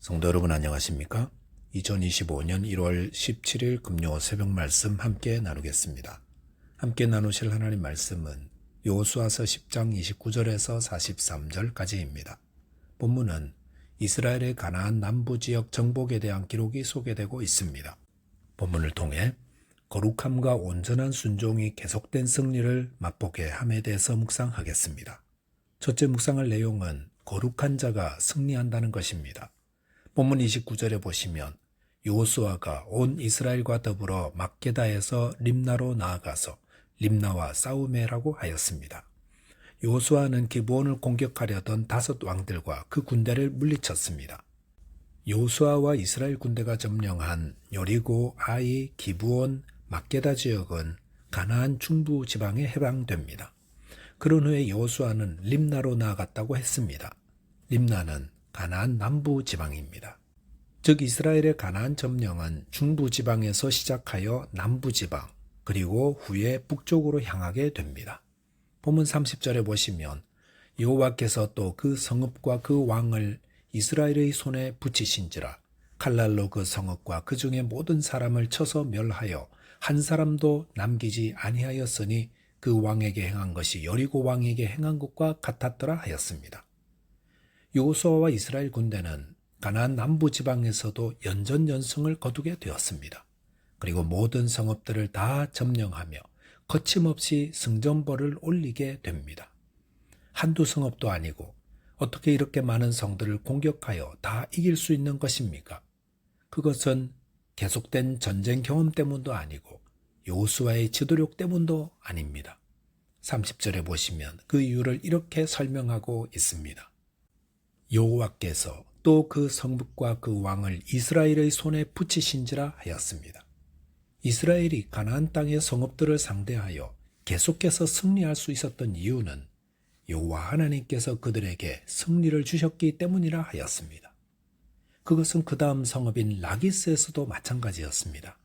성도 여러분 안녕하십니까? 2025년 1월 17일 금요 새벽 말씀 함께 나누겠습니다. 함께 나누실 하나님 말씀은 여호수아서 10장 29절에서 43절까지입니다. 본문은 이스라엘의 가나안 남부 지역 정복에 대한 기록이 소개되고 있습니다. 본문을 통해 거룩함과 온전한 순종이 계속된 승리를 맛보게 함에 대해서 묵상하겠습니다. 첫째 묵상할 내용은 거룩한 자가 승리한다는 것입니다. 본문 29절에 보시면 여호수아가 온 이스라엘과 더불어 막게다에서 림나로 나아가서 림나와 싸우매라고 하였습니다. 여호수아는 기브온을 공격하려던 5 왕들과 그 군대를 물리쳤습니다. 여호수아와 이스라엘 군대가 점령한 여리고, 아이, 기브온, 막게다 지역은 가나안 중부 지방에 해당됩니다. 그런 후에 여호수아는 림나로 나아갔다고 했습니다. 림나는 가나안 남부 지방입니다. 즉 이스라엘의 가나안 점령은 중부 지방에서 시작하여 남부 지방 그리고 후에 북쪽으로 향하게 됩니다. 본문 30절에 보시면 여호와께서 또 그 성읍과 그 왕을 이스라엘의 손에 붙이신지라 칼날로 그 성읍과 그 중에 모든 사람을 쳐서 멸하여 한 사람도 남기지 아니하였으니 그 왕에게 행한 것이 여리고 왕에게 행한 것과 같았더라 하였습니다. 여호수아와 이스라엘 군대는 가나안 남부 지방에서도 연전연승을 거두게 되었습니다. 그리고 모든 성읍들을 다 점령하며 거침없이 승전보를 올리게 됩니다. 한두 성읍도 아니고 어떻게 이렇게 많은 성들을 공격하여 다 이길 수 있는 것입니까? 그것은 계속된 전쟁 경험 때문도 아니고 여호수아의 지도력 때문도 아닙니다. 30절에 보시면 그 이유를 이렇게 설명하고 있습니다. 여호와께서 또 그 성읍과 그 왕을 이스라엘의 손에 붙이신지라 하였습니다. 이스라엘이 가나안 땅의 성읍들을 상대하여 계속해서 승리할 수 있었던 이유는 여호와 하나님께서 그들에게 승리를 주셨기 때문이라 하였습니다. 그것은 그 다음 성읍인 라기스에서도 마찬가지였습니다.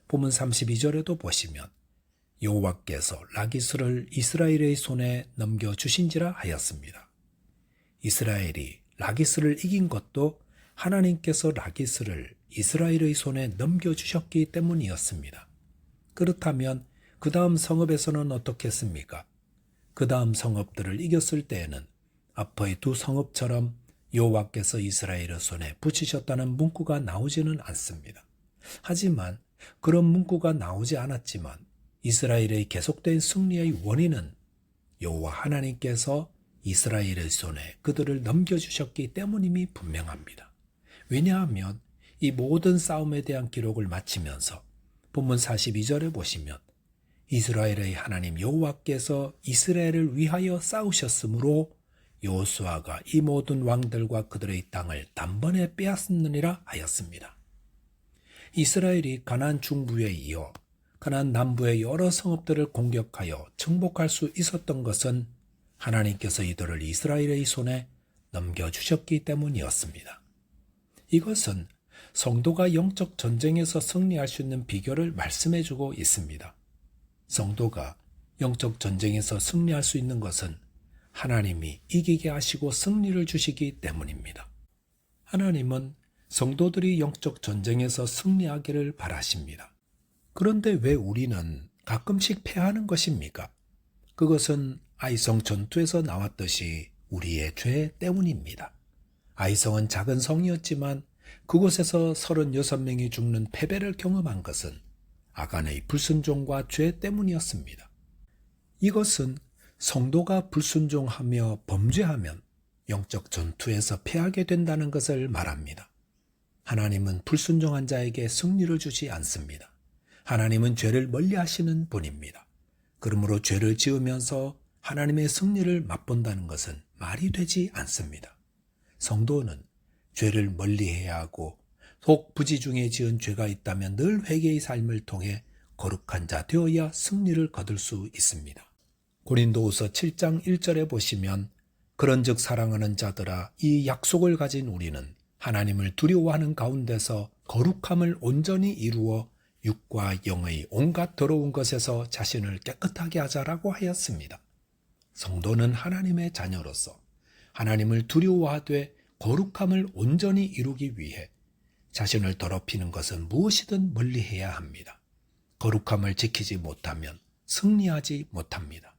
본문 32절에도 보시면 여호와께서 라기스를 이스라엘의 손에 넘겨주신지라 하였습니다. 이스라엘이 라기스를 이긴 것도 하나님께서 라기스를 이스라엘의 손에 넘겨주셨기 때문이었습니다. 그렇다면 그 다음 성읍에서는 어떻게 했습니까? 그 다음 성읍들을 이겼을 때에는 앞의 2 성읍처럼 여호와께서 이스라엘의 손에 붙이셨다는 문구가 나오지는 않습니다. 하지만 그런 문구가 나오지 않았지만 이스라엘의 계속된 승리의 원인은 여호와 하나님께서 이스라엘의 손에 그들을 넘겨주셨기 때문임이 분명합니다. 왜냐하면 이 모든 싸움에 대한 기록을 마치면서 본문 42절에 보시면 이스라엘의 하나님 여호와께서 이스라엘을 위하여 싸우셨으므로 여호수아가 이 모든 왕들과 그들의 땅을 단번에 빼앗느니라 하였습니다. 이스라엘이 가나안 중부에 이어 가나안 남부의 여러 성읍들을 공격하여 정복할 수 있었던 것은 하나님께서 이들을 이스라엘의 손에 넘겨주셨기 때문이었습니다. 이것은 성도가 영적 전쟁에서 승리할 수 있는 비결을 말씀해주고 있습니다. 성도가 영적 전쟁에서 승리할 수 있는 것은 하나님이 이기게 하시고 승리를 주시기 때문입니다. 하나님은 성도들이 영적 전쟁에서 승리하기를 바라십니다. 그런데 왜 우리는 가끔씩 패하는 것입니까? 그것은 아이성 전투에서 나왔듯이 우리의 죄 때문입니다. 아이성은 작은 성이었지만 그곳에서 36명이 죽는 패배를 경험한 것은 아간의 불순종과 죄 때문이었습니다. 이것은 성도가 불순종하며 범죄하면 영적 전투에서 패하게 된다는 것을 말합니다. 하나님은 불순종한 자에게 승리를 주지 않습니다. 하나님은 죄를 멀리하시는 분입니다. 그러므로 죄를 지으면서 하나님의 승리를 맛본다는 것은 말이 되지 않습니다. 성도는 죄를 멀리해야 하고 혹 부지 중에 지은 죄가 있다면 늘 회개의 삶을 통해 거룩한 자 되어야 승리를 거둘 수 있습니다. 고린도후서 7장 1절에 보시면 그런즉 사랑하는 자들아 이 약속을 가진 우리는 하나님을 두려워하는 가운데서 거룩함을 온전히 이루어 육과 영의 온갖 더러운 것에서 자신을 깨끗하게 하자라고 하였습니다. 성도는 하나님의 자녀로서 하나님을 두려워하되 거룩함을 온전히 이루기 위해 자신을 더럽히는 것은 무엇이든 멀리해야 합니다. 거룩함을 지키지 못하면 승리하지 못합니다.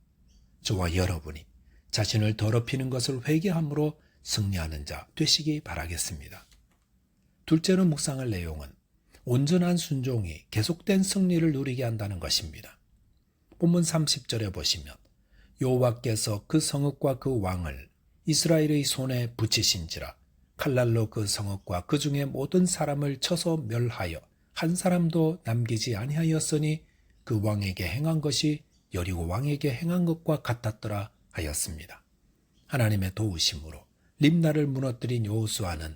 저와 여러분이 자신을 더럽히는 것을 회개함으로 승리하는 자 되시기 바라겠습니다. 둘째로 묵상할 내용은 온전한 순종이 계속된 승리를 누리게 한다는 것입니다. 본문 30절에 보시면 여호와께서 그 성읍과 그 왕을 이스라엘의 손에 붙이신지라 칼날로 그 성읍과 그 중에 모든 사람을 쳐서 멸하여 한 사람도 남기지 아니하였으니 그 왕에게 행한 것이 여리고 왕에게 행한 것과 같았더라 하였습니다. 하나님의 도우심으로 림나를 무너뜨린 여호수아는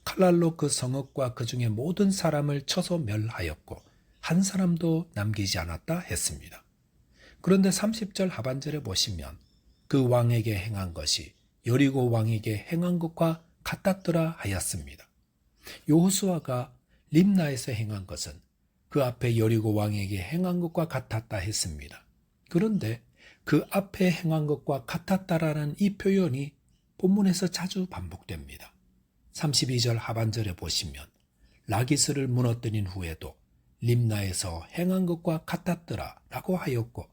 칼날로 그 성읍과 그 중에 모든 사람을 쳐서 멸하였고 한 사람도 남기지 않았다 했습니다. 그런데 30절 하반절에 보시면 그 왕에게 행한 것이 여리고 왕에게 행한 것과 같았더라 하였습니다. 여호수아가 림나에서 행한 것은 그 앞에 여리고 왕에게 행한 것과 같았다 했습니다. 그런데 그 앞에 행한 것과 같았다라는 이 표현이 본문에서 자주 반복됩니다. 32절 하반절에 보시면 라기스를 무너뜨린 후에도 림나에서 행한 것과 같았더라 라고 하였고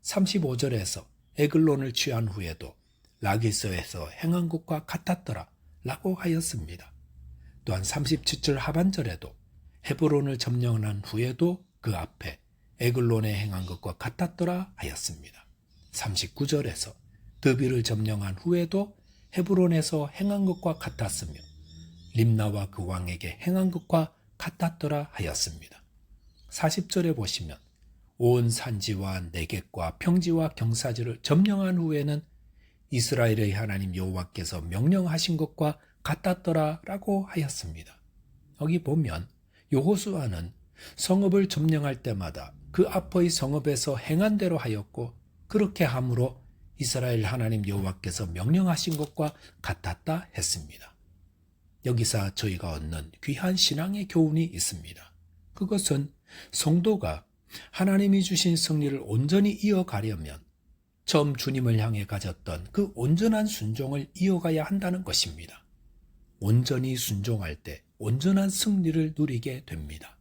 35절에서 에글론을 취한 후에도 라기스에서 행한 것과 같았더라 라고 하였습니다. 또한 37절 하반절에도 헤브론을 점령한 후에도 그 앞에 에글론에 행한 것과 같았더라 하였습니다. 39절에서 드비를 점령한 후에도 헤브론에서 행한 것과 같았으며 림나와 그 왕에게 행한 것과 같았더라 하였습니다. 40절에 보시면 온 산지와 내겝과 평지와 경사지를 점령한 후에는 이스라엘의 하나님 여호와께서 명령하신 것과 같았더라 라고 하였습니다. 여기 보면 여호수아는 성읍을 점령할 때마다 그 앞의 성읍에서 행한 대로 하였고 그렇게 함으로 이스라엘 하나님 여호와께서 명령하신 것과 같았다 했습니다. 여기서 저희가 얻는 귀한 신앙의 교훈이 있습니다. 그것은 성도가 하나님이 주신 승리를 온전히 이어가려면 처음 주님을 향해 가졌던 그 온전한 순종을 이어가야 한다는 것입니다. 온전히 순종할 때 온전한 승리를 누리게 됩니다.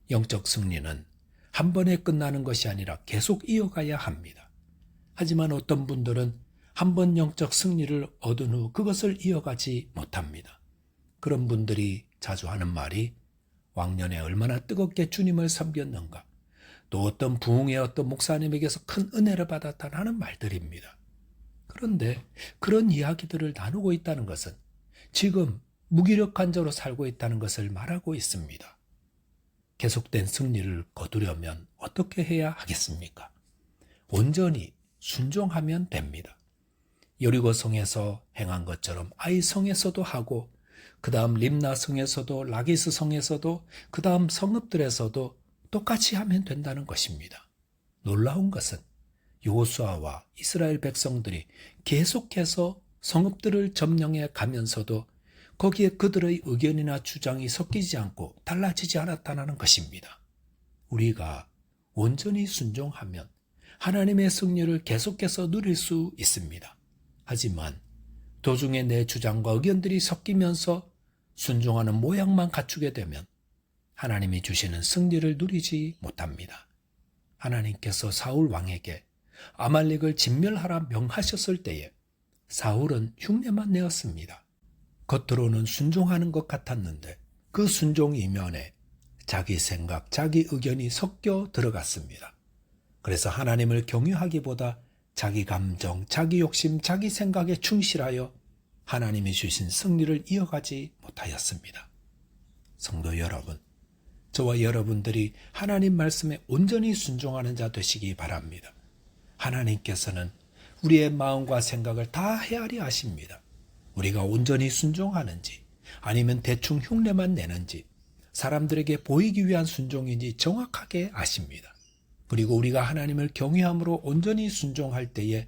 영적 승리는 한 번에 끝나는 것이 아니라 계속 이어가야 합니다. 하지만 어떤 분들은 한 번 영적 승리를 얻은 후 그것을 이어가지 못합니다. 그런 분들이 자주 하는 말이 왕년에 얼마나 뜨겁게 주님을 섬겼는가, 또 어떤 부흥의 어떤 목사님에게서 큰 은혜를 받았다는 말들입니다. 그런데 그런 이야기들을 나누고 있다는 것은 지금 무기력한 자로 살고 있다는 것을 말하고 있습니다. 계속된 승리를 거두려면 어떻게 해야 하겠습니까? 온전히 순종하면 됩니다. 여리고 성에서 행한 것처럼 아이 성에서도 하고 그 다음 림나 성에서도 라기스 성에서도 그 다음 성읍들에서도 똑같이 하면 된다는 것입니다. 놀라운 것은 여호수아와 이스라엘 백성들이 계속해서 성읍들을 점령해 가면서도 거기에 그들의 의견이나 주장이 섞이지 않고 달라지지 않았다는 것입니다. 우리가 온전히 순종하면 하나님의 승리를 계속해서 누릴 수 있습니다. 하지만 도중에 내 주장과 의견들이 섞이면서 순종하는 모양만 갖추게 되면 하나님이 주시는 승리를 누리지 못합니다. 하나님께서 사울 왕에게 아말렉을 진멸하라 명하셨을 때에 사울은 흉내만 내었습니다. 겉으로는 순종하는 것 같았는데 그 순종 이면에 자기 생각, 자기 의견이 섞여 들어갔습니다. 그래서 하나님을 경유하기보다 자기 감정, 자기 욕심, 자기 생각에 충실하여 하나님이 주신 승리를 이어가지 못하였습니다. 성도 여러분, 저와 여러분들이 하나님 말씀에 온전히 순종하는 자 되시기 바랍니다. 하나님께서는 우리의 마음과 생각을 다 헤아려 아십니다. 우리가 온전히 순종하는지 아니면 대충 흉내만 내는지 사람들에게 보이기 위한 순종인지 정확하게 아십니다. 그리고 우리가 하나님을 경외함으로 온전히 순종할 때에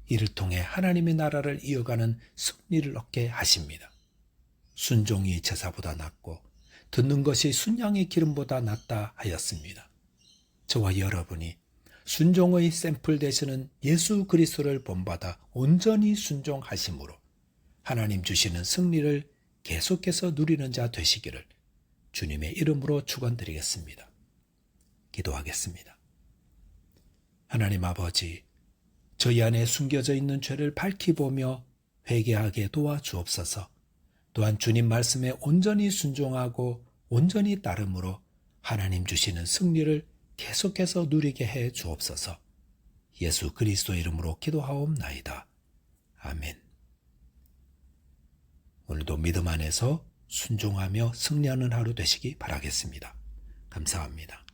이를 통해 하나님의 나라를 이어가는 승리를 얻게 하십니다. 순종이 제사보다 낫고 듣는 것이 순양의 기름보다 낫다 하였습니다. 저와 여러분이 순종의 샘플 되시는 예수 그리스도를 본받아 온전히 순종하심으로 하나님 주시는 승리를 계속해서 누리는 자 되시기를 주님의 이름으로 축원드리겠습니다. 기도하겠습니다. 하나님 아버지, 저희 안에 숨겨져 있는 죄를 밝히 보며 회개하게 도와주옵소서. 또한 주님 말씀에 온전히 순종하고 온전히 따름으로 하나님 주시는 승리를 계속해서 누리게 해 주옵소서. 예수 그리스도 이름으로 기도하옵나이다. 아멘. 오늘도 믿음 안에서 순종하며 승리하는 하루 되시기 바라겠습니다. 감사합니다.